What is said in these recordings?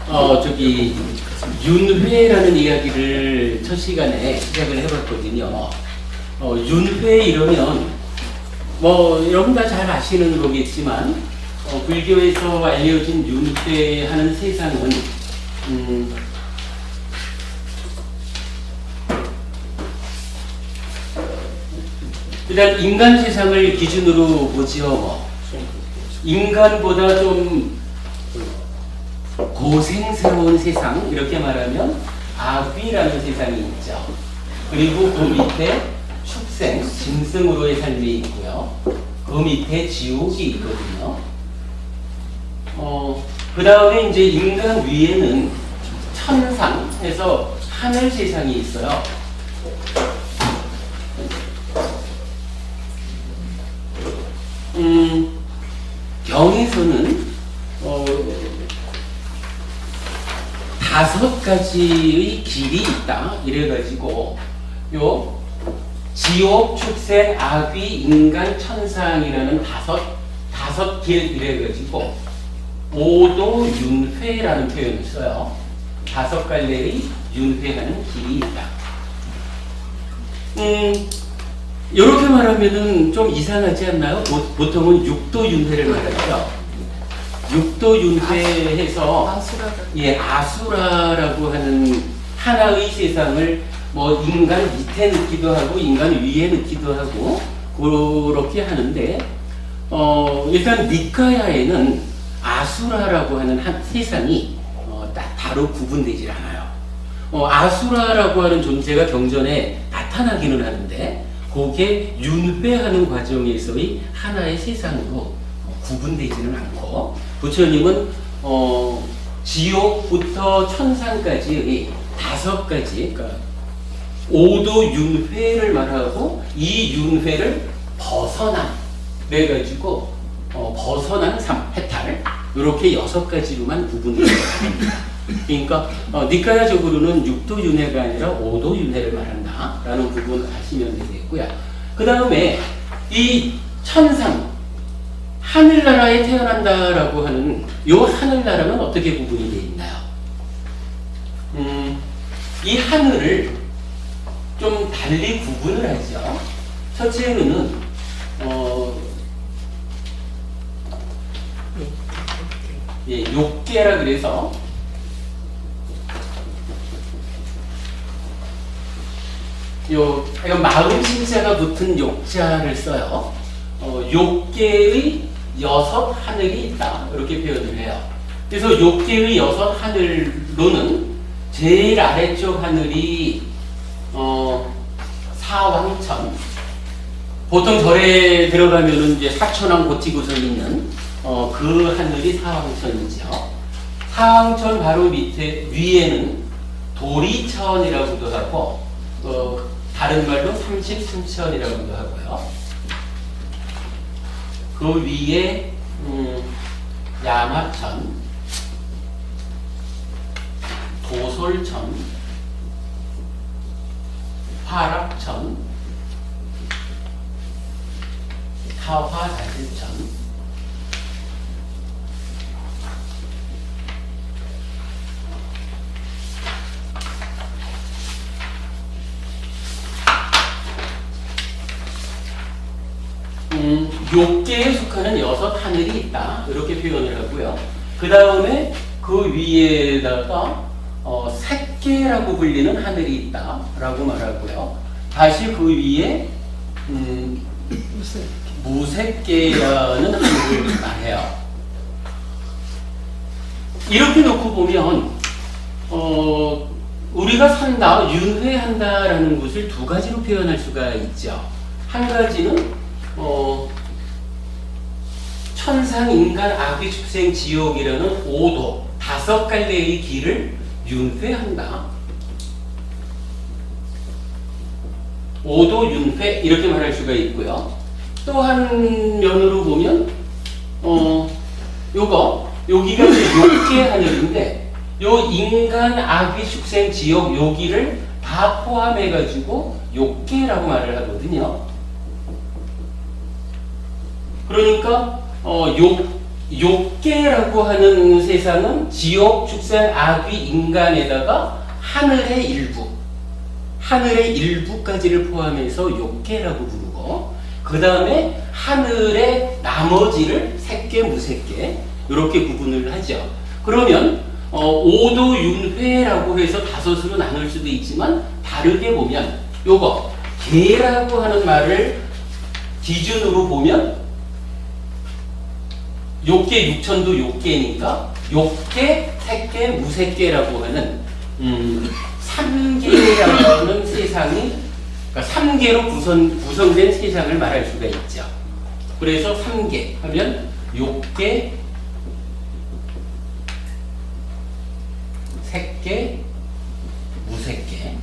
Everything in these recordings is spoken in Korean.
저기 윤회라는 이야기를 첫 시간에 시작을 해봤거든요. 윤회 이러면 여러분 다 잘 아시는 거겠지만 불교에서 알려진 윤회하는 세상은 일단 인간 세상을 기준으로 보지요. 인간보다 좀 고생스러운 세상, 이렇게 말하면 아귀라는 세상이 있죠. 그리고 그 밑에 축생, 짐승으로의 삶이 있고요. 그 밑에 지옥이 있거든요. 그 다음에 이제 인간 위에는 천상에서 하늘 세상이 있어요. 경에서는 5가지의 길이 있다 이래가지고 요 지옥, 축생, 아귀, 인간, 천상이라는 다섯 길 이래가지고 오도 윤회라는 표현을 써요. 5갈래의 윤회하는 길이 있다. 이렇게 말하면은 좀 이상하지 않나요? 보통은 육도윤회를 말하죠. 육도윤회해서 아수라라고 하는 하나의 세상을 인간 밑에 넣기도 하고 인간 위에 넣기도 하고 그렇게 하는데 일단 니카야에는 아수라라고 하는 한 세상이 따로 구분되질 않아요. 아수라라고 하는 존재가 경전에 나타나기는 하는데 그게 윤회하는 과정에서의 하나의 세상으로 구분되지는 않고 부처님은 지옥부터 천상까지의 5가지, 그러니까 오도 윤회를 말하고 이 윤회를 벗어난, 그래가지고 벗어난 해탈, 이렇게 6가지로만 구분을 합니다. 그러니까 니카야적으로는 육도윤회가 아니라 오도윤회를 말한다라는 부분을 하시면 되겠고요. 그 다음에 이 천상, 하늘나라에 태어난다라고 하는 이 하늘나라는 어떻게 구분이 되어 있나요? 이 하늘을 좀 달리 구분을 하죠. 첫째로는 욕계라 그래서 마음 신자가 붙은 욕자를 써요. 욕계의 6 하늘이 있다 이렇게 표현을 해요. 그래서 욕계의 6 하늘로는 제일 아래쪽 하늘이 사왕천, 보통 절에 들어가면은 이제 사천왕 고티고서 있는 그 하늘이 사왕천이죠. 사왕천 바로 밑에 위에는 도리천이라고도 하고 다른 말로 33천이라고도 하고요. 그 위에 야마천, 도솔천, 화락천, 타화다질천, 욕계에 속하는 6 하늘이 있다 이렇게 표현을 하고요. 그 다음에 그 위에다가 색계라고 불리는 하늘이 있다 라고 말하고요. 다시 그 위에 무색계라는 하늘을 말해요. 이렇게 놓고 보면 우리가 산다, 윤회한다라는 것을 2가지로 표현할 수가 있죠. 한 가지는 천상, 인간, 아귀, 축생, 지옥이라는 오도 5갈래의 길을 윤회한다. 오도 윤회 이렇게 말할 수가 있고요. 또 한 면으로 보면 여기가 욕계 하늘인데 요 인간, 아귀, 축생, 지옥 여기를 다 포함해 가지고 욕계라고 말을 하거든요. 그러니까 욕계라고 하는 세상은 지옥, 축생, 악귀, 인간에다가 하늘의 일부까지를 포함해서 욕계라고 부르고, 그 다음에 하늘의 나머지를 색계, 무색계 이렇게 구분을 하죠. 그러면 오도윤회라고 해서 다섯으로 나눌 수도 있지만, 다르게 보면 요거 계라고 하는 말을 기준으로 보면 욕계, 육천도 욕계니까 욕계, 색계, 무색계라고 하는 3계라고 하는 세상이, 그러니까 3계로 구성된 세상을 말할 수가 있죠. 그래서 3계 하면 욕계, 색계, 무색계.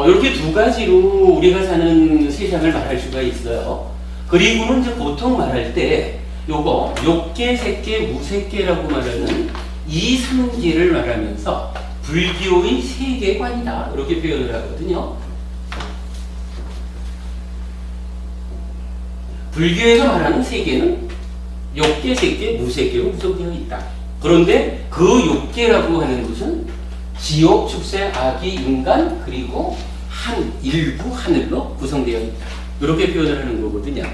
이렇게 두 가지로 우리가 사는 세상을 말할 수가 있어요. 그리고는 이제 보통 말할 때 요거 욕계, 색계, 무색계라고 말하는 이 3계를 말하면서 불교의 세계관이다 이렇게 표현을 하거든요. 불교에서 말하는 세계는 욕계, 색계, 무색계로 구성되어 있다. 그런데 그 욕계라고 하는 것은 지옥, 축생, 악귀, 인간, 그리고 일부 하늘로 구성되어 있다. 이렇게 표현을 하는 거거든요.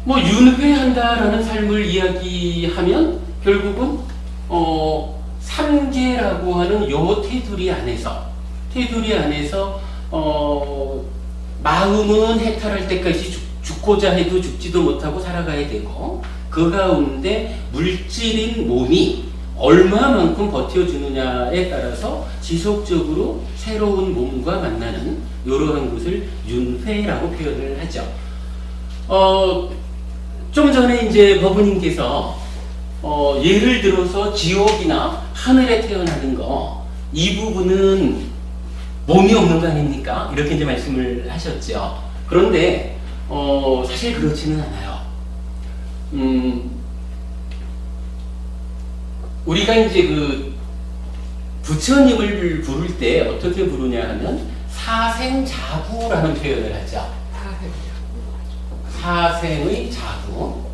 뭐 윤회한다라는 삶을 이야기하면 결국은 3계라고 하는 요 테두리 안에서 마음은 해탈할 때까지 죽고자 해도 죽지도 못하고 살아가야 되고, 그 가운데 물질인 몸이 얼마만큼 버텨주느냐에 따라서 지속적으로 새로운 몸과 만나는 이러한 것을 윤회라고 표현을 하죠. 좀 전에 이제 법우님께서 예를 들어서 지옥이나 하늘에 태어나는 거, 이 부분은 몸이 없는 거 아닙니까? 이렇게 이제 말씀을 하셨죠. 그런데 사실 그렇지는 않아요. 우리가 이제 그 부처님을 부를 때 어떻게 부르냐 하면 사생자부라는 표현을 하죠. 사생의 자부.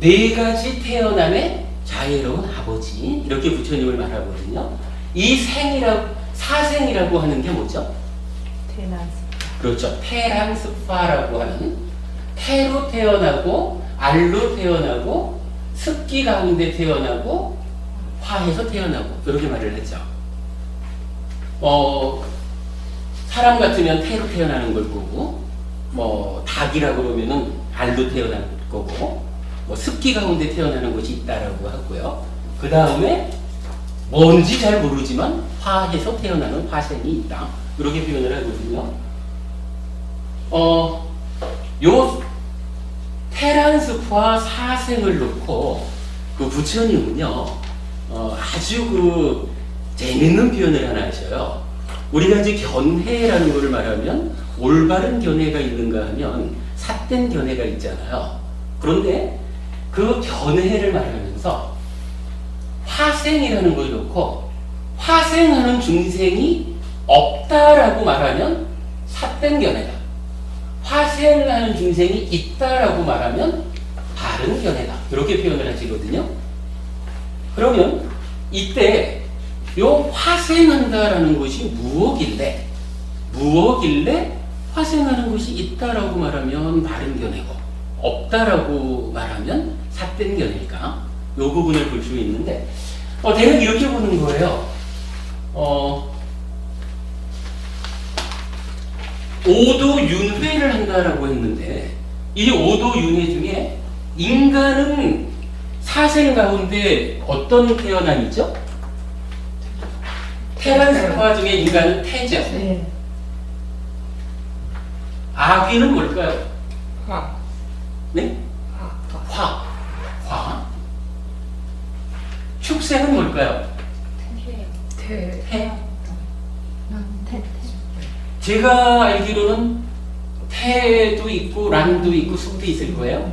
네 가지 태어남의 자애로운 아버지, 이렇게 부처님을 말하거든요. 이 사생이라고 하는 게 뭐죠? 그렇죠. 태랑습화라고 하는, 태로 태어나고 알로 태어나고 습기 가운데 태어나고 화해서 태어나고 이렇게 말을 했죠. 사람 같으면 태로 태어나는 걸 거고, 뭐 닭이라고 그러면은 알로 태어나는 거고, 뭐 습기 가운데 태어나는 것이 있다라고 하고요. 그 다음에 뭔지 잘 모르지만 화해서 태어나는 화생이 있다, 이렇게 표현을 하거든요. 요 테란스파 사생을 놓고 그 부처님은요, 아주 그 재밌는 표현을 하나 하셔요. 우리가 이제 견해라는 것을 말하면 올바른 견해가 있는가 하면 삿된 견해가 있잖아요. 그런데 그 견해를 말하면서 화생이라는 걸 놓고 화생하는 중생이 없다라고 말하면 삿된 견해다. 화생하는 중생이 있다라고 말하면 바른 견해다. 이렇게 표현을 하시거든요. 그러면 이때 요 화생한다라는 것이 무엇길래 화생하는 것이 있다라고 말하면 바른 견해고 없다라고 말하면 삿된 견해일까? 요 부분을 볼 수 있는데 대략 이렇게 보는 거예요. 오도윤회를 한다라고 했는데 이 오도윤회 중에 인간은 사생 가운데 어떤 태어남이죠? 태란세파 중에 인간은 태죠. 네. 아귀는 뭘까요? 화. 네? 화. 축생은 뭘까요? 태. 제가 알기로는 태도 있고 란도 있고 습도 있을 거예요.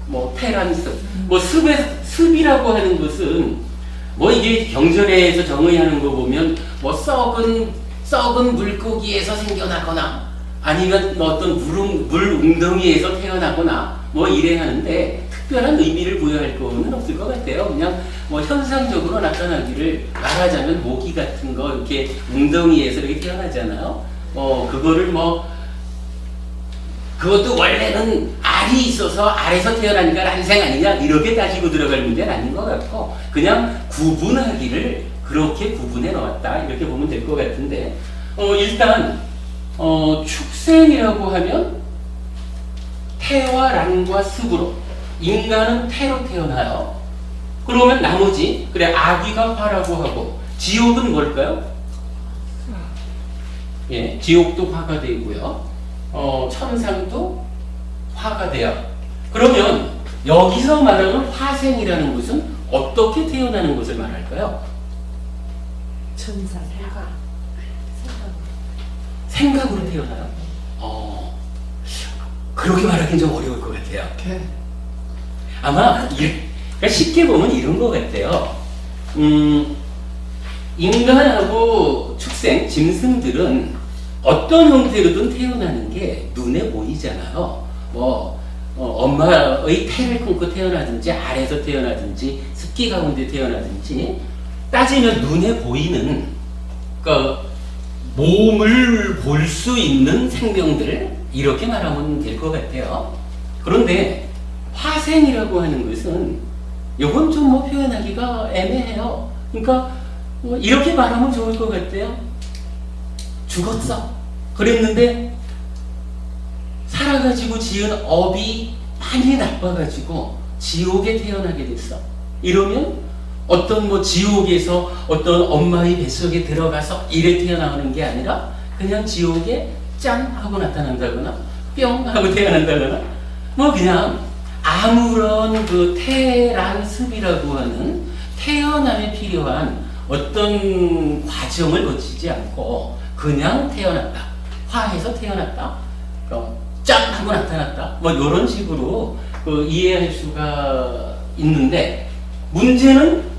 뭐 태란습. 뭐 습이라고 하는 것은 뭐 이게 경전에서 정의하는 거 보면 뭐 썩은 물고기에서 생겨나거나 아니면 뭐 어떤 물 웅덩이에서 태어나거나 뭐 이래 하는데 특별한 의미를 부여할 거는 없을 것 같아요. 그냥 뭐 현상적으로 나타나기를 말하자면 모기 같은 거 이렇게 웅덩이에서 이렇게 태어나잖아요. 그거를 뭐 그것도 원래는 알이 있어서 알에서 태어나니까 난생 아니냐 이렇게 따지고 들어갈 문제는 아닌 것 같고 그냥 구분하기를 그렇게 구분해 놓았다 이렇게 보면 될 것 같은데 일단 축생이라고 하면 태와 란과 습으로 인간은 태로 태어나요. 그러면 나머지 그래 아귀가 화라고 하고 지옥은 뭘까요? 예, 지옥도 화가 되고요. 천상도 화가 돼요. 그러면 여기서 말하는 화생이라는 것은 어떻게 태어나는 것을 말할까요? 천사. 생각으로 태어나요. 그렇게 말하기는 좀 어려울 것 같아요. 아마 그러니까 쉽게 보면 이런 것 같아요. 인간하고 축생, 짐승들은 어떤 형태로든 태어나는 게 눈에 보이잖아요. 엄마의 태를 끊고 태어나든지 알에서 태어나든지 습기 가운데 태어나든지 따지면 눈에 보이는 그러니까 몸을 볼 수 있는 생명들 이렇게 말하면 될 것 같아요. 그런데 화생이라고 하는 것은 이건 좀 뭐 표현하기가 애매해요. 그러니까 이렇게 말하면 좋을 것 같아요. 죽었어. 그랬는데 살아가지고 지은 업이 많이 나빠가지고 지옥에 태어나게 됐어. 이러면 어떤 뭐 지옥에서 어떤 엄마의 뱃속에 들어가서 이래 태어나는 게 아니라 그냥 지옥에 짠 하고 나타난다거나 뿅 하고 태어난다거나 뭐 그냥 아무런 그 태란습이라고 하는 태어남에 필요한 어떤 과정을 거치지 않고 그냥 태어났다. 화해서 태어났다. 짠 하고 나타났다. 뭐 이런 식으로 이해할 수가 있는데 문제는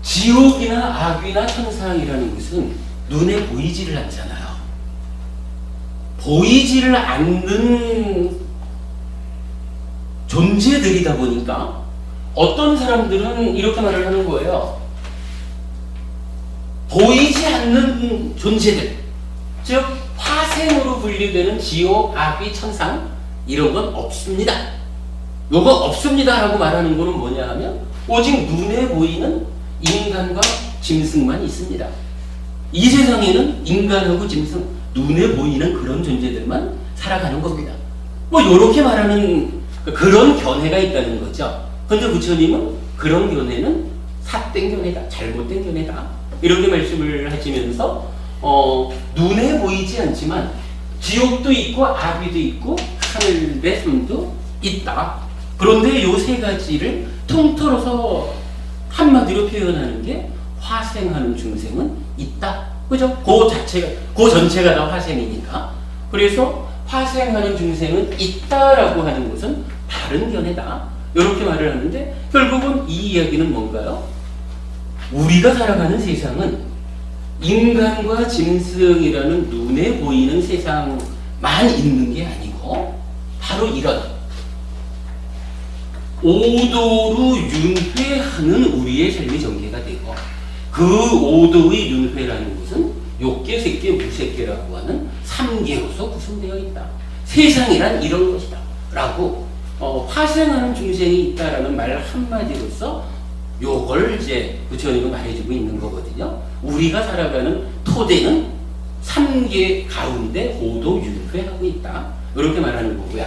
지옥이나 악이나 천상이라는 것은 눈에 보이지를 않잖아요. 보이지를 않는 존재들이다 보니까 어떤 사람들은 이렇게 말을 하는 거예요. 보이지 않는 존재들, 즉 화생으로 분류되는 지옥, 악귀, 천상 이런 건 없습니다. 요거 없습니다 라고 말하는 거는 뭐냐 하면 오직 눈에 보이는 인간과 짐승만 있습니다. 이 세상에는 인간하고 짐승, 눈에 보이는 그런 존재들만 살아가는 겁니다. 뭐 요렇게 말하는 그런 견해가 있다는 거죠. 근데 부처님은 그런 견해는 삿된 견해다, 잘못된 견해다 이렇게 말씀을 하시면서 눈에 보이지 않지만 지옥도 있고 아귀도 있고 하늘의 삶도 있다. 그런데 요 세 가지를 통틀어서 한마디로 표현하는 게 화생하는 중생은 있다. 그죠? 그 전체가 다 화생이니까. 그래서 화생하는 중생은 있다라고 하는 것은 다른 견해다. 이렇게 말을 하는데 결국은 이 이야기는 뭔가요? 우리가 살아가는 세상은 인간과 짐승이라는 눈에 보이는 세상만 있는 게 아니고 바로 이런 오도로 윤회하는 우리의 삶의 전개가 되고 그 오도의 윤회라는 것은 욕계, 색계, 무색계라고 하는 3계로서 구성되어 있다. 세상이란 이런 것이다. 라고 화생하는 중생이 있다라는 말 한마디로서 요걸 이제 부처님은 말해주고 있는 거거든요. 우리가 살아가는 토대는 3계 가운데 오도 윤회하고 있다. 이렇게 말하는 거고요.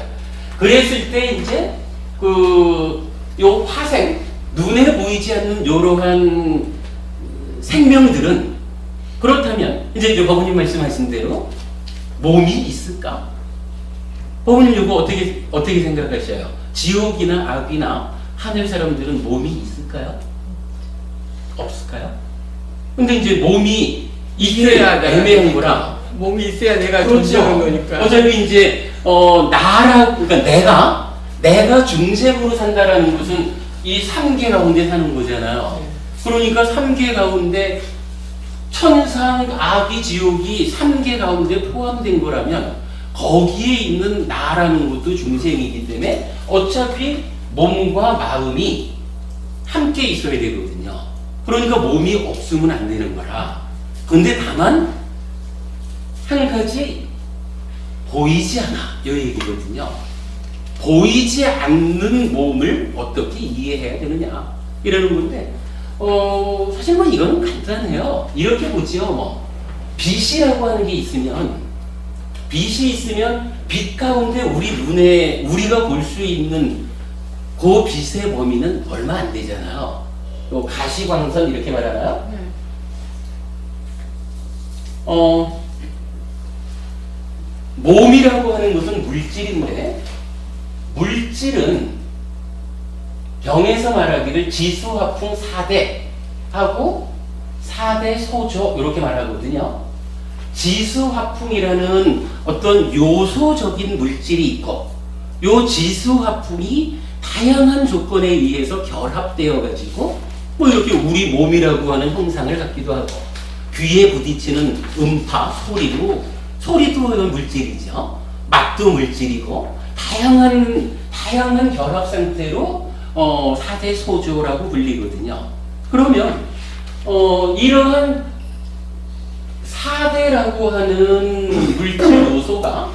그랬을 때 이제 요 화생, 눈에 보이지 않는 이러한 생명들은 그렇다면 이제 법원님 말씀하신 대로 몸이 있을까? 법원님 이거 어떻게 생각하셔요? 지옥이나 악이나 하늘 사람들은 몸이 있을까요? 없을까요? 근데 이제 몸이 있어야 애매한 거라. 몸이 있어야 내가 그렇죠. 존재하는 거니까. 어차피 이제 그러니까 내가 중생으로 산다라는 것은 이 3계 가운데 사는 거잖아요. 그러니까 3계 가운데 천상, 악이, 지옥이 3계 가운데 포함된 거라면 거기에 있는 나라는 것도 중생이기 때문에 어차피 몸과 마음이 함께 있어야 되거든요. 그러니까 몸이 없으면 안 되는 거라. 근데 다만 한 가지 보이지 않아 이 얘기거든요. 보이지 않는 몸을 어떻게 이해해야 되느냐 이러는 건데 사실 뭐 이건 간단해요. 이렇게 보지요. 뭐 빛이라고 하는 게 있으면 빛이 있으면 빛 가운데 우리 눈에 우리가 볼 수 있는 그 빛의 범위는 얼마 안 되잖아요. 또 가시광선 이렇게 말하나요? 네. 몸이라고 하는 것은 물질인데 물질은 병에서 말하기를 지수화풍 4대 하고 4대 소조 이렇게 말하거든요. 지수화풍이라는 어떤 요소적인 물질이 있고 요 지수화풍이 다양한 조건에 의해서 결합되어 가지고 뭐 이렇게 우리 몸이라고 하는 형상을 갖기도 하고 귀에 부딪히는 음파, 소리도 이런 물질이죠. 맛도 물질이고 다양한 결합 상태로 4대 소조라고 불리거든요. 그러면 이러한 4대라고 하는 물질 요소가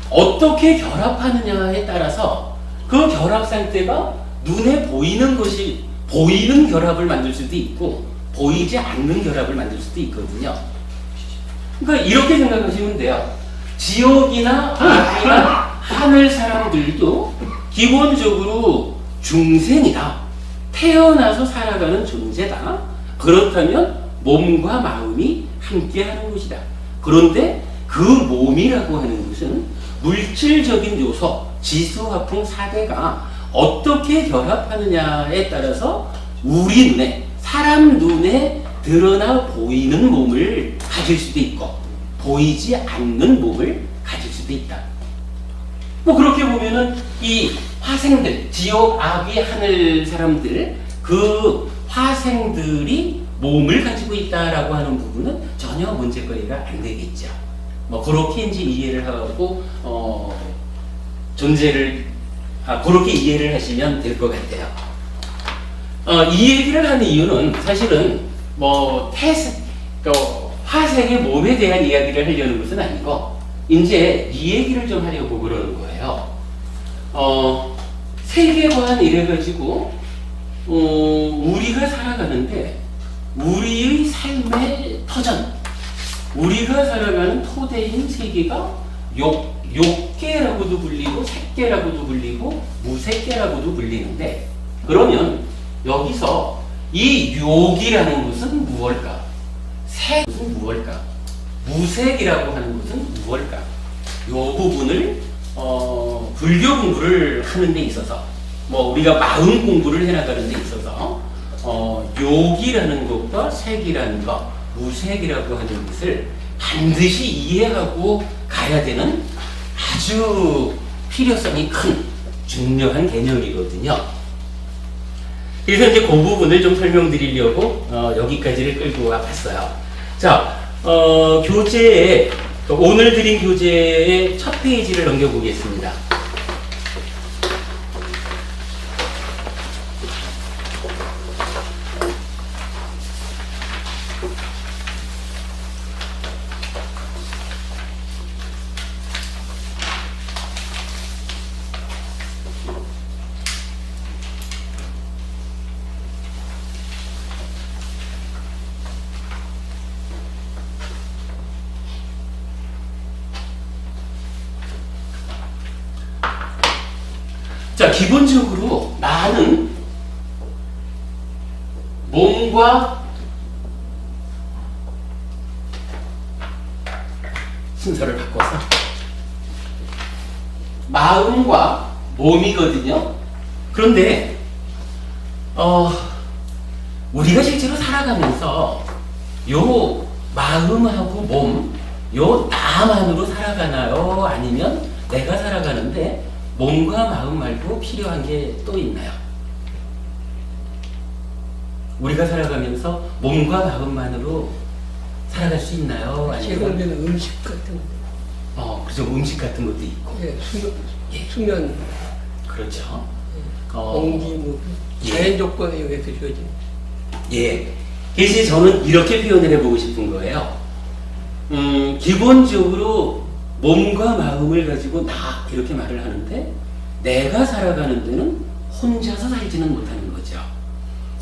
어떻게 결합하느냐에 따라서 그 결합 상태가 눈에 보이는 것이 보이는 결합을 만들 수도 있고 보이지 않는 결합을 만들 수도 있거든요. 그러니까 이렇게 생각하시면 돼요. 지옥이나 악이나 하늘 사람들도 기본적으로 중생이다. 태어나서 살아가는 존재다. 그렇다면 몸과 마음이 함께하는 것이다. 그런데 그 몸이라고 하는 것은 물질적인 요소, 지수화풍 4대가 어떻게 결합하느냐에 따라서 우리 눈에, 사람 눈에 드러나 보이는 몸을 가질 수도 있고 보이지 않는 몸을 가질 수도 있다. 뭐 그렇게 보면은 이 화생들, 지옥, 악의 하늘 사람들, 그 화생들이 몸을 가지고 있다라고 하는 부분은 전혀 문제거리가 안 되겠죠. 뭐 그렇게 이제 이해를 하고 존재를 그렇게 이해를 하시면 될 것 같아요. 이 얘기를 하는 이유는 사실은 뭐 화생의 몸에 대한 이야기를 하려는 것은 아니고 이제 이 얘기를 좀 하려고 그러는 거예요. 세계관 이래가지고 우리가 살아가는데 우리의 삶의 터전, 우리가 살아가는 토대인 세계가 욕계라고도 불리고 색계라고도 불리고 무색계라고도 불리는데 그러면 여기서 이 욕이라는 것은 무엇일까? 색은 무엇일까? 무색이라고 하는 것은 무엇일까? 이 부분을 불교 공부를 하는 데 있어서 뭐 우리가 마음 공부를 해나가는 데 있어서 욕이라는 것과 색이라는 것, 무색이라고 하는 것을 반드시 이해하고 가야 되는 아주 필요성이 큰 중요한 개념이거든요. 그래서 이제 그 부분을 좀 설명드리려고 여기까지를 끌고 와봤어요. 자, 교재에 오늘 드린 교재의 첫 페이지를 넘겨보겠습니다. 자, 기본적으로 나는 몸과 순서를 바꿔서 마음과 몸이거든요. 그런데 우리가 실제로 살아가면서 요 마음하고 몸, 요 나만으로 살아가나요? 아니면 내가 살아가는데 몸과 마음 말고 필요한 게 또 있나요? 우리가 살아가면서 몸과 마음만으로 살아갈 수 있나요? 아니면 제공되는 음식 같은 그죠. 음식 같은 것도 있고. 예, 수면, 예. 수면, 그렇죠. 공기, 뭐, 예. 자연 조건에 의해서 주어진. 예. 그래서 저는 이렇게 표현을 해보고 싶은 거예요. 기본적으로 몸과 마음을 가지고 나 이렇게 말을 하는데 내가 살아가는 데는 혼자서 살지는 못하는 거죠.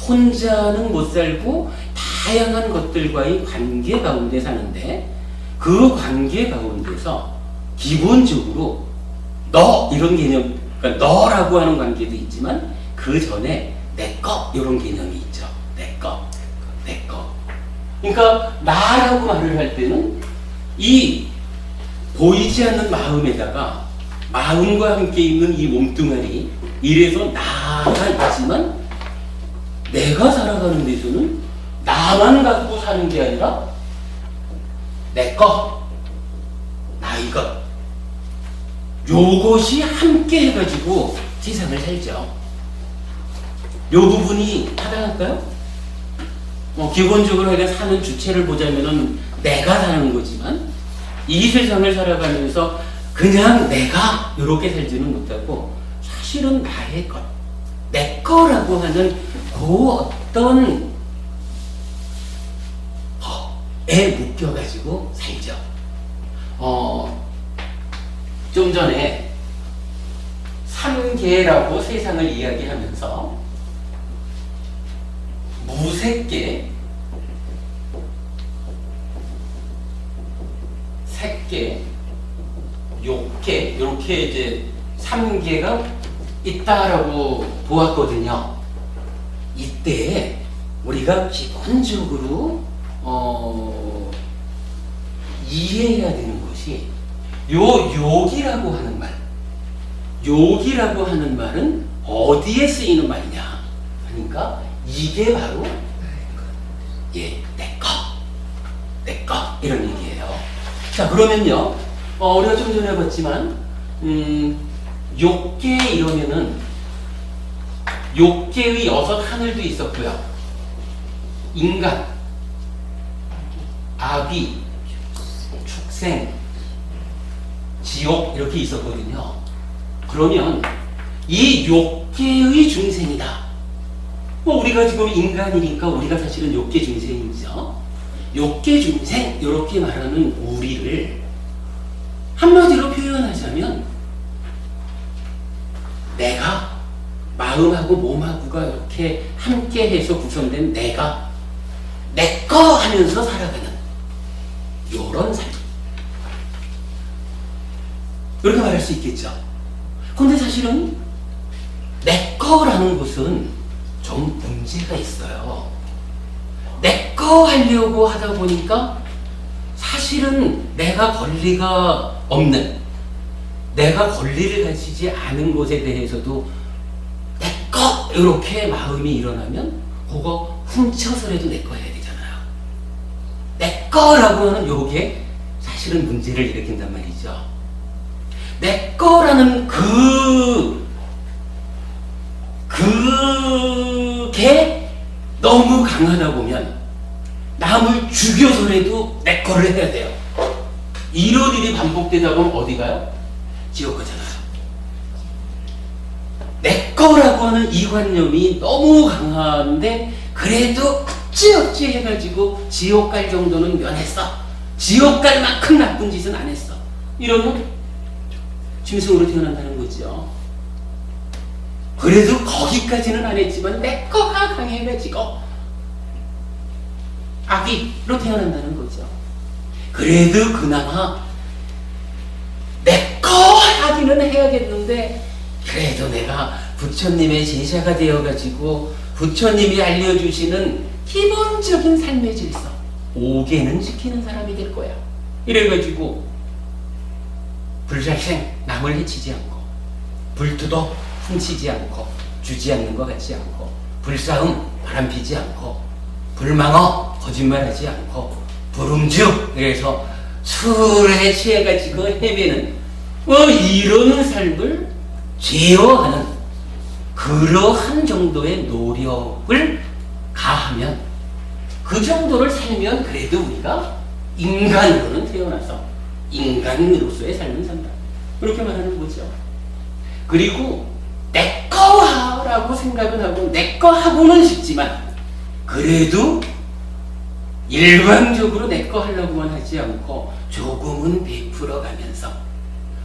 혼자는 못 살고 다양한 것들과의 관계 가운데 사는데 그 관계 가운데서 기본적으로 너 이런 개념, 그러니까 너라고 하는 관계도 있지만 그 전에 내꺼 이런 개념이 있죠. 내꺼. 그러니까 나라고 말을 할 때는 이 보이지 않는 마음에다가 마음과 함께 있는 이 몸뚱아리 이래서 나가 있지만 내가 살아가는 데서는 나만 갖고 사는 게 아니라 내꺼, 나 이것 요것이 함께 해가지고 세상을 살죠. 요 부분이 타당할까요? 기본적으로 우리가 사는 주체를 보자면은 내가 사는 거지만 이 세상을 살아가면서 그냥 내가 이렇게 살지는 못하고 사실은 나의 것, 내 거라고 하는 그 어떤 에 묶여가지고 살죠. 좀 전에 삼계라고 세상을 이야기하면서 무색계, 색계, 욕계 이렇게 이제 3개가 있다라고 보았거든요. 이때 우리가 기본적으로 이해해야 되는 것이 욕이라고 하는 말, 욕이라고 하는 말은 어디에 쓰이는 말이냐 하니까 이게 바로 내꺼 이런 얘기예요. 자, 그러면요 우리가 좀 전에 봤지만 욕계 이러면은 욕계의 6 하늘도 있었고요. 인간, 아비, 축생, 지옥 이렇게 있었거든요. 그러면 이 욕계의 중생이다. 우리가 지금 인간이니까 우리가 사실은 욕계 중생이죠. 욕계 중생 이렇게 말하는 우리를 한마디로 표현하자면 내가 마음하고 몸하고가 이렇게 함께해서 구성된 내가 내꺼 하면서 살아가는 요런 삶 이렇게 말할 수 있겠죠. 근데 사실은 내꺼라는 것은 좀 문제가 있어요. 내꺼 하려고 하다 보니까 사실은 내가 권리가 없는, 내가 권리를 가지지 않은 것에 대해서도 내꺼 이렇게 마음이 일어나면 그거 훔쳐서라도 내꺼 해야 되잖아요. 내꺼라고 하는 요게 사실은 문제를 일으킨단 말이죠. 내꺼라는 그게 너무 강하다 보면 남을 죽여서라도 내 거를 해야 돼요. 이런 일이 반복되다 보면 어디 가요? 지옥 가잖아요. 내 거라고 하는 이관념이 너무 강한데 그래도 어찌어찌 해가지고 지옥 갈 정도는 면했어. 지옥 갈 만큼 나쁜 짓은 안 했어. 이러면 짐승으로 태어난다는 거죠. 그래도 거기까지는 안 했지만 내 거가 강해가지고 아기로 태어난다는 거죠. 그래도 그나마 내 거 하기는 해야겠는데 그래도 내가 부처님의 제자가 되어가지고 부처님이 알려주시는 기본적인 삶의 질서 5개는 지키는 사람이 될 거야. 이래가지고 불살생, 남을 해치지 않고 불투도 훔치지 않고 주지 않는 것 같지 않고 불싸움, 바람피지 않고 불망어, 거짓말하지 않고 불음주, 그래서 술에 취해가지고 헤매는 이런 삶을 제어하는 그러한 정도의 노력을 가하면 그 정도를 살면 그래도 우리가 인간으로는 태어나서 인간으로서의 삶을 산다. 그렇게 말하는 거죠. 그리고 내 거라고 생각은 하고 내 거 하고는 싶지만 그래도 일방적으로 내 거 하려고만 하지 않고 조금은 베풀어 가면서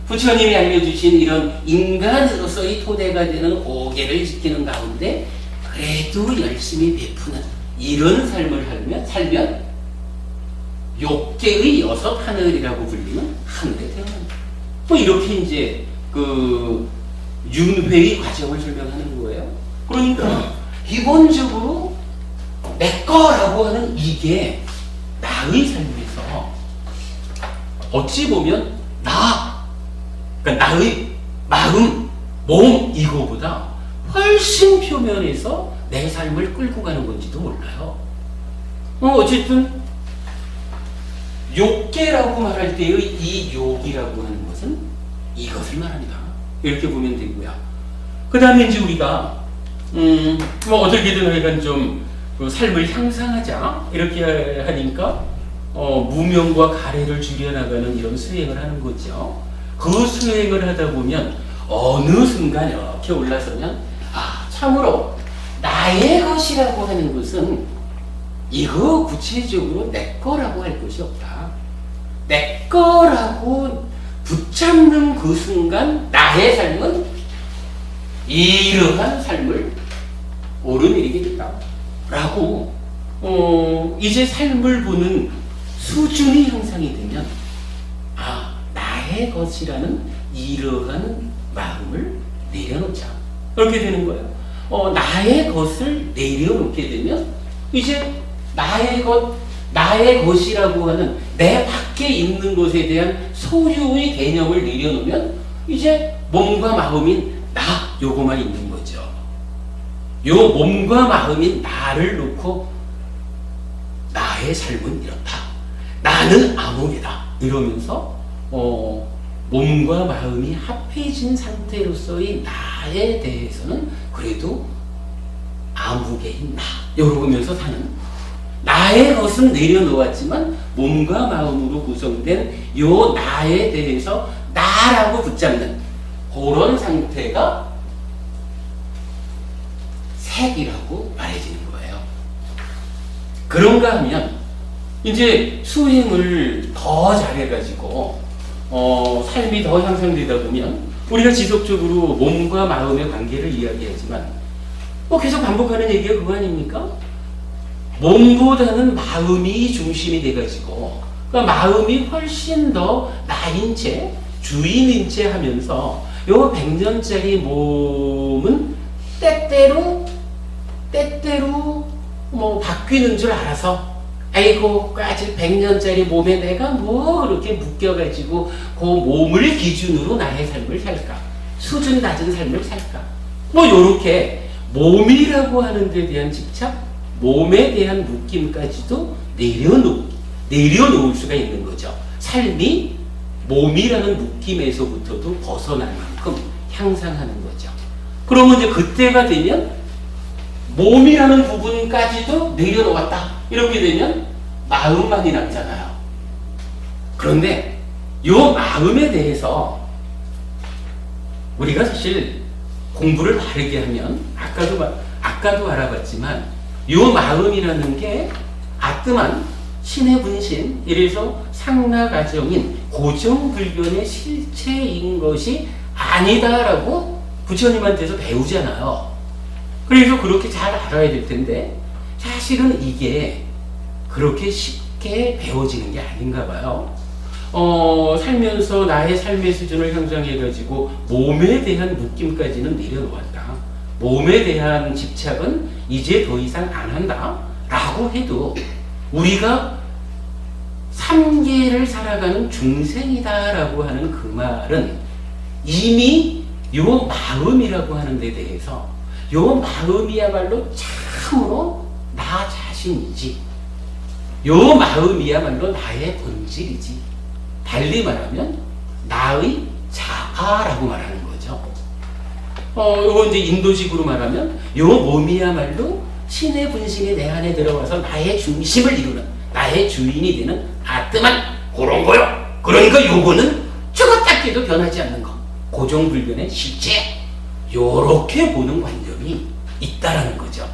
부처님이 알려주신 이런 인간으로서의 토대가 되는 고개를 지키는 가운데 그래도 열심히 베푸는 이런 삶을 살면 욕계의 여섯 하늘이라고 불리는 하늘에 태어난다. 뭐 이렇게 이제 그 윤회의 과정을 설명하는 거예요. 그러니까 기본적으로 내 거라고 하는 이게 나의 삶에서 어찌 보면 그러니까 나의 마음, 몸 이거보다 훨씬 표면에서 내 삶을 끌고 가는 건지도 몰라요. 어쨌든 욕계라고 말할 때의 이 욕이라고 하는 것은 이것을 말합니다. 이렇게 보면 되고요. 그 다음에 이제 우리가 뭐 어떻게든 하여간 좀 그 삶을 향상하자 이렇게 하니까 무명과 가래를 줄여나가는 이런 수행을 하는 거죠. 그 수행을 하다 보면 어느 순간 이렇게 올라서면 참으로 나의 것이라고 하는 것은 이거 구체적으로 내 거라고 할 것이 없다. 내 거라고 붙잡는 그 순간 나의 삶은 이러한 삶을 오르내리게 된다. 라고 이제 삶을 보는 수준이 형성이 되면 나의 것이라는 이러한 마음을 내려놓자. 그렇게 되는 거예요. 나의 것을 내려놓게 되면 이제 나의 것이라고 하는 내 밖에 있는 것에 대한 소유의 개념을 내려놓으면 이제 몸과 마음인 나 요거만 있는 거죠. 요 몸과 마음인 나를 놓고 나의 삶은 이렇다. 나는 아무개다. 이러면서 몸과 마음이 합해진 상태로서의 나에 대해서는 그래도 아무개인 나 이러면서 사는 나의 것은 내려놓았지만 몸과 마음으로 구성된 요 나에 대해서 나라고 붙잡는 그런 상태가 색이라고 말해지는 거예요. 그런가 하면 이제 수행을 더 잘해가지고 삶이 더 향상되다 보면 우리가 지속적으로 몸과 마음의 관계를 이야기하지만 계속 반복하는 얘기가 그거 아닙니까? 몸보다는 마음이 중심이 돼가지고 그러니까 마음이 훨씬 더 나인 채 주인인 채 하면서 요 100년짜리 몸은 때때로 뭐 바뀌는 줄 알아서 아이고 아직 100년짜리 몸에 내가 뭐 그렇게 묶여가지고 그 몸을 기준으로 나의 삶을 살까 수준 낮은 삶을 살까 뭐 요렇게 몸이라고 하는 데 대한 집착 몸에 대한 묶임까지도 내려놓을 수가 있는 거죠. 삶이 몸이라는 묶임에서부터도 벗어날 만큼 향상하는 거죠. 그러면 이제 그때가 되면 몸이라는 부분까지도 내려놓았다. 이렇게 되면 마음만이 남잖아요. 그런데 이 마음에 대해서 우리가 사실 공부를 바르게 하면 아까도 알아봤지만 이 마음이라는 게 아뜸한 신의 분신, 이래서 상나가정인 고정불변의 실체인 것이 아니다라고 부처님한테서 배우잖아요. 그래서 그렇게 잘 알아야 될 텐데 사실은 이게 그렇게 쉽게 배워지는 게 아닌가 봐요. 살면서 나의 삶의 수준을 향상해가지고 몸에 대한 묶임까지는 내려놓았다. 몸에 대한 집착은 이제 더 이상 안 한다. 라고 해도 우리가 삼계를 살아가는 중생이다라고 하는 그 말은 이미 요 마음이라고 하는 데 대해서 요 마음이야말로 참으로 나 자신이지. 요 마음이야말로 나의 본질이지. 달리 말하면 나의 자아라고 말하는 거죠. 요거 이제 인도식으로 말하면 요 몸이야말로 신의 분신이 내 안에 들어와서 나의 중심을 이루는 나의 주인이 되는 아뜸한 그런 거요. 그러니까 요거는 죽었다 깨도 변하지 않는 거. 고정불변의 실체. 요렇게 보는 관점이 있다라는 거죠.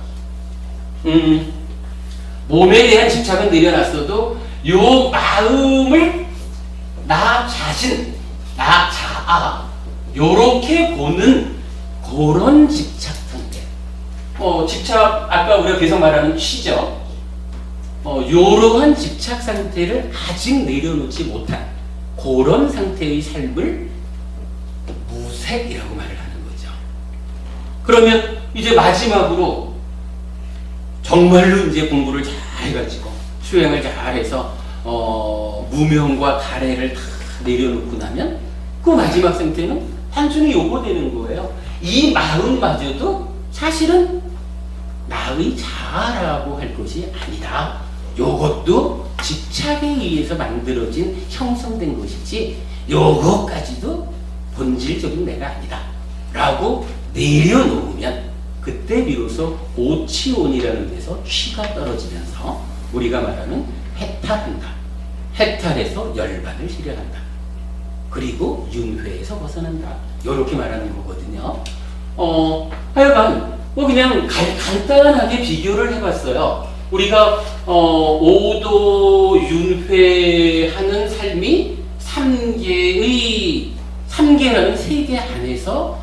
몸에 대한 집착은 내려놨어도 요 마음을 나 자신, 나 자아 요렇게 보는 그런 집착 상태. 집착 아까 우리가 계속 말하는 취죠. 요러한 집착 상태를 아직 내려놓지 못한 그런 상태의 삶을 무색이라고 말을 하는 거죠. 그러면 이제 마지막으로 정말로 이제 공부를 잘 해가지고 수행을 잘 해서 무명과 가래를 다 내려놓고 나면 그 마지막 상태는 단순히 요거 되는 거예요. 이 마음마저도 사실은 나의 자아라고 할 것이 아니다. 요것도 집착에 의해서 만들어진 형성된 것이지 요것까지도 본질적인 내가 아니다 라고 내려놓으면 그때 비로소 오치온이라는 데서 취가 떨어지면서 우리가 말하는 해탈한다. 해탈해서 열반을 실현한다. 그리고 윤회에서 벗어난다. 이렇게 말하는 거거든요. 하여간 그냥 간단하게 비교를 해봤어요. 우리가 5도 윤회하는 삶이 3계라는 세계 안에서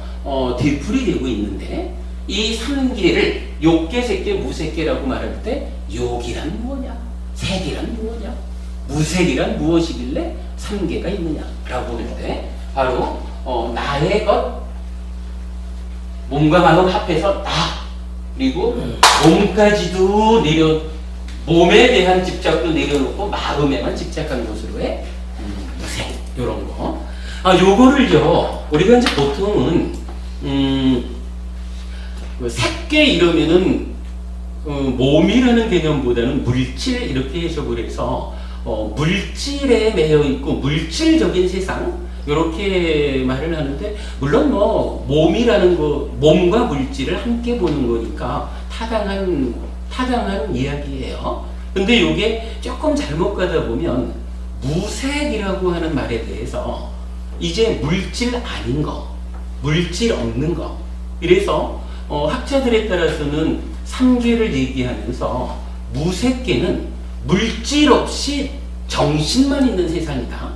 되풀이되고 있는데 이 3계를 욕계, 색계, 무색계라고 말할 때 욕이란 무엇이냐? 색이란 무엇이냐? 무색이란 무엇이길래 3계가 있느냐라고 할 때 바로 나의 것, 몸과 마음 합해서 나, 그리고 몸까지도 몸에 대한 집착도 내려놓고 마음에만 집착한 것으로의 무색, 요런 거. 요거를요, 우리가 이제 보통은, 색계 이러면은, 몸이라는 개념보다는 물질, 이렇게 해석을 해서, 물질에 매여 있고, 물질적인 세상, 이렇게 말을 하는데, 물론 몸이라는 거, 몸과 물질을 함께 보는 거니까 타당한 이야기예요. 근데 이게 조금 잘못 가다 보면 무색이라고 하는 말에 대해서 이제 물질 아닌 거, 물질 없는 거. 이래서 학자들에 따라서는 3계를 얘기하면서 무색계는 물질 없이 정신만 있는 세상이다.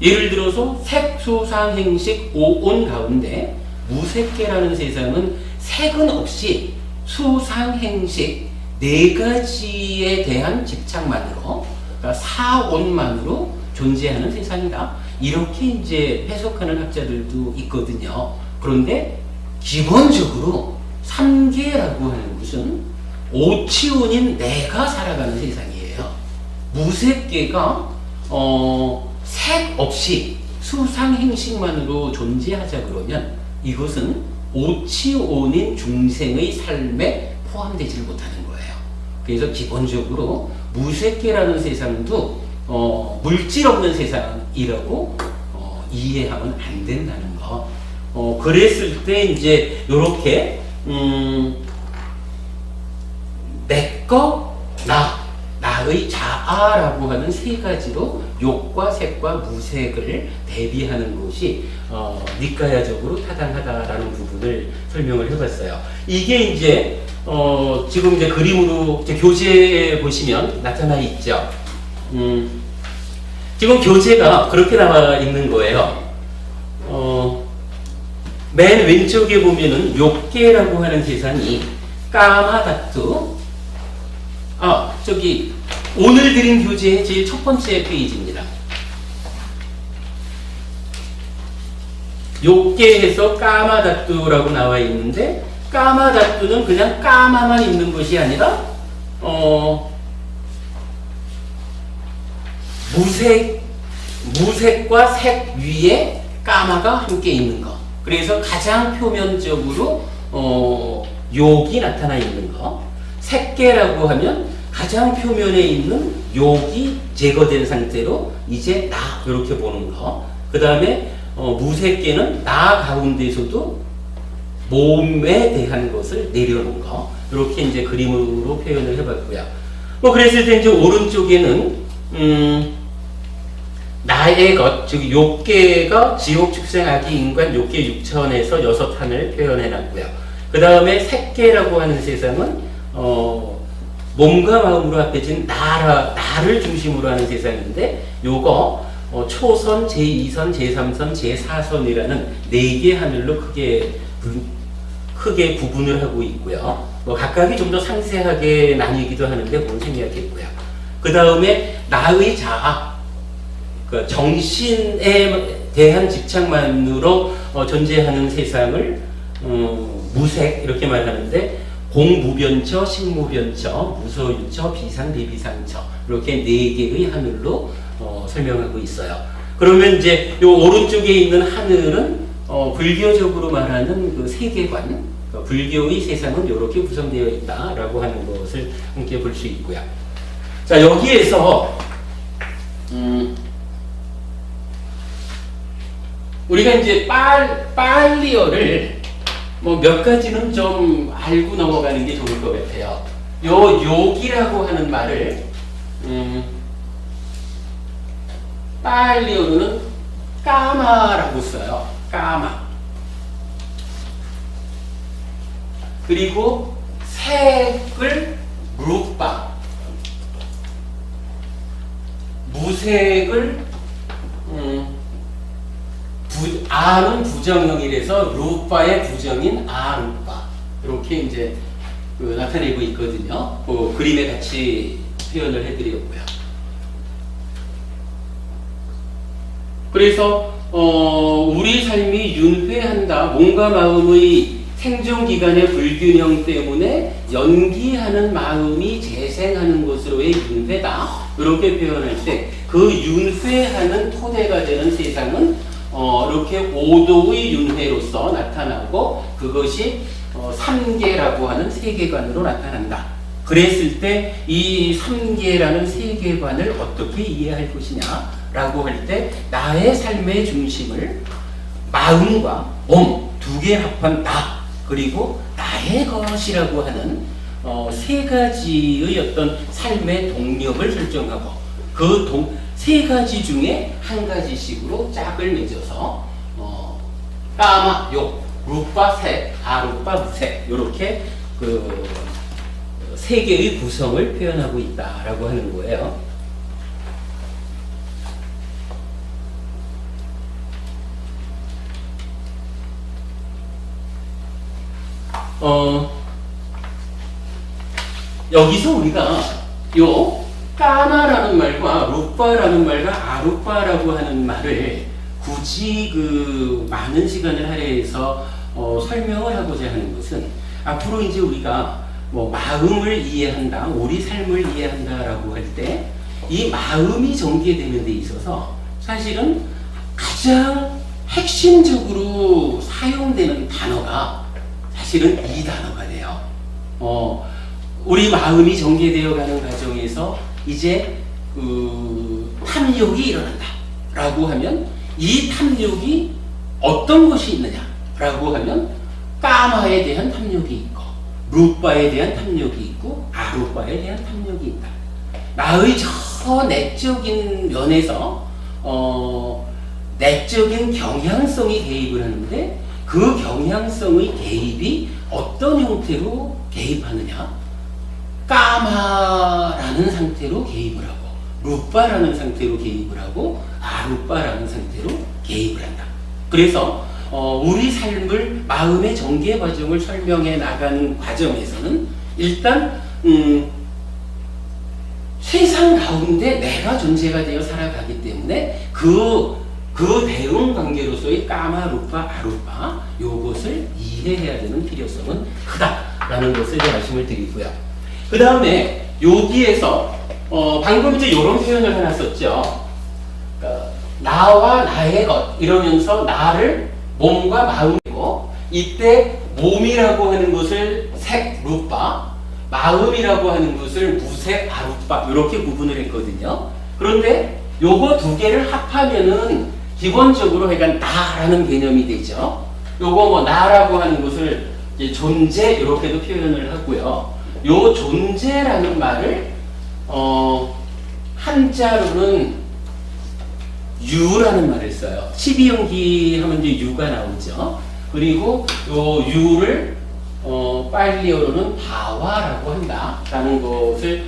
예를 들어서 색수상행식 오온 가운데 무색계라는 세상은 색은 없이 수상행식 4가지에 대한 집착만으로, 그러니까 사온만으로 존재하는 세상이다. 이렇게 이제 해석하는 학자들도 있거든요. 그런데 기본적으로 3계라고 하는 것은 오치온인 내가 살아가는 세상이에요. 무색계가 색 없이 수상행식만으로 존재하자 그러면 이것은 오치온인 중생의 삶에 포함되지를 못하는 거예요. 그래서 기본적으로 무색계라는 세상도 물질 없는 세상이라고 이해하면 안 된다는 거. 그랬을 때 이제 요렇게 내꺼, 나의 자아라고 하는 3가지로 욕과 색과 무색을 대비하는 것이 니까야적으로 타당하다라는 부분을 설명을 해봤어요. 이게 이제 지금 이제 그림으로 이제 교재에 보시면 나타나 있죠. 지금 교재가 그렇게 나와 있는 거예요. 맨 왼쪽에 보면은 욕계라고 하는 세상이 까마다투. 저기 오늘 드린 교재의 제일 첫 번째 페이지입니다. 욕계에서 까마다투라고 나와 있는데, 까마다투는 그냥 까마만 있는 것이 아니라 무색과 색 위에 까마가 함께 있는 거. 그래서 가장 표면적으로 욕이 나타나 있는 거. 색계라고 하면 가장 표면에 있는 욕이 제거된 상태로 이제 나 이렇게 보는 거. 그 다음에 무색계는 나 가운데서도 몸에 대한 것을 내려놓은 거. 이렇게 이제 그림으로 표현을 해봤고요. 그랬을 때 이제 오른쪽에는 나 나의 것, 즉 욕계가 지옥, 축생, 악의, 인간, 욕계, 육천에서 6한을 표현해놨고요. 그 다음에 색계라고 하는 세상은 몸과 마음으로 합해진 나를 중심으로 하는 세상인데, 요거 초선, 제2선, 제3선, 제4선이라는 4개 하늘로 크게 구분을 하고 있고요. 뭐 각각이 좀 더 상세하게 나뉘기도 하는데 그건 생략했고요. 그 다음에 나의 자아, 그 정신에 대한 집착만으로 존재하는 세상을 무색 이렇게 말하는데, 공무변처, 식무변처, 무소유처, 비상, 비비상처 이렇게 4개의 하늘로 설명하고 있어요. 그러면 이제 요 오른쪽에 있는 하늘은 불교적으로 말하는 그 세계관, 불교의 세상은 이렇게 구성되어 있다라고 하는 것을 함께 볼 수 있고요. 자, 여기에서 우리가 이제 빨리어를 뭐 몇 가지는 좀 알고 넘어가는 게 좋을 것 같아요. 요 욕이라고 하는 말을 빨리어로는 까마라고 써요. 까마. 그리고 색을 루빠, 무색을 아는 부정형이라서 루빠의 부정인 아루빠 이렇게 이제 나타내고 있거든요. 그 그림에 같이 표현을 해드렸고요. 그래서 우리 삶이 윤회한다, 몸과 마음의 생존기간의 불균형 때문에 연기하는 마음이 재생하는 것으로의 윤회다, 이렇게 표현할 때 그 윤회하는 토대가 되는 세상은 이렇게 5도의 윤회로서 나타나고, 그것이 3계라고 하는 세계관으로 나타난다. 그랬을 때 이 3계라는 세계관을 어떻게 이해할 것이냐라고 할 때, 나의 삶의 중심을 마음과 몸 2개 합한 나, 그리고 나의 것이라고 하는 3가지의 어떤 삶의 동력을 설정하고, 그 3가지 중에 1가지씩으로 짝을 맺어서 까마, 욕, 루빠, 색, 아루빠, 무색 이렇게 그 3개의 구성을 표현하고 있다라고 하는 거예요. 여기서 우리가 요 까마라는 말과 루빠라는 말과 아루빠라고 하는 말을 굳이 그 많은 시간을 할애해서 설명을 하고자 하는 것은, 앞으로 이제 우리가 뭐 마음을 이해한다, 우리 삶을 이해한다라고 할 때 이 마음이 전개되는 데 있어서 사실은 가장 핵심적으로 사용되는 단어가 사실은 이 단어가 돼요. 우리 마음이 전개되어 가는 과정에서 이제 탐욕이 일어난다 라고 하면, 이 탐욕이 어떤 것이 있느냐라고 하면 까마에 대한 탐욕이 있고, 루빠에 대한 탐욕이 있고, 아루빠에 대한 탐욕이 있다. 나의 저 내적인 면에서 내적인 경향성이 개입을 하는데, 그 경향성의 개입이 어떤 형태로 개입하느냐, 까마라는 상태로 개입을 하고, 루빠라는 상태로 개입을 하고, 아루빠라는 상태로 개입을 한다. 그래서 우리 삶을, 마음의 전개 과정을 설명해 나가는 과정에서는 일단 세상 가운데 내가 존재가 되어 살아가기 때문에 그 대응 관계로서의 까마, 루빠, 아루빠 요것을 이해해야 되는 필요성은 크다라는 것을 말씀을 드리고요. 그 다음에 여기에서 방금 이제 이런 표현을 하나 썼죠. 그러니까 나와 나의 것 이러면서 나를 몸과 마음이고, 이때 몸이라고 하는 것을 색, 루빠, 마음이라고 하는 것을 무색, 아루빠 이렇게 구분을 했거든요. 그런데 요거 2개를 합하면은 기본적으로 그러니까 나라는 개념이 되죠. 요거 뭐 나라고 하는 것을 이제 존재 이렇게도 표현을 하고요. 요 존재라는 말을 한자로는 유라는 말을 써요. 12연기 하면 이제 유가 나오죠. 그리고 요 유를 빨리어로는 바와라고 한다라는 것을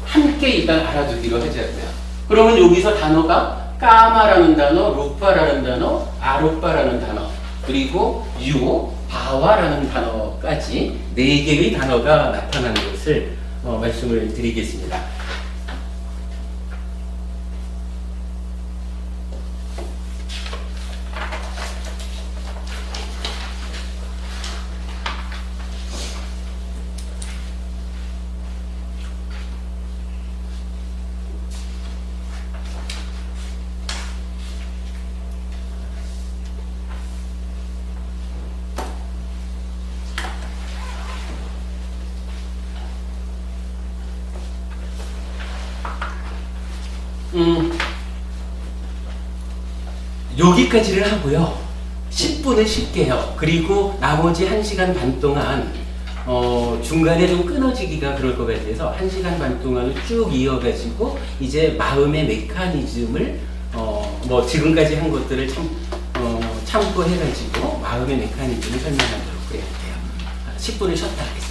함께 일단 알아두기로 하자고요. 그러면 여기서 단어가 까마라는 단어, 루파라는 단어, 아루빠라는 단어, 그리고 유, 바와라는 단어까지 4개의 단어가 나타나는 것을 말씀을 드리겠습니다. 여기까지를 하고요. 10분을 쉴게요. 그리고 나머지 1시간 반 동안 중간에 좀 끊어지기가 그럴 것 같아서 1시간 반 동안을 쭉 이어가지고 이제 마음의 메커니즘을 뭐 지금까지 한 것들을 참고해가지고 마음의 메커니즘을 설명하도록 그래야 돼요. 10분을 쉬었다 하겠습니다.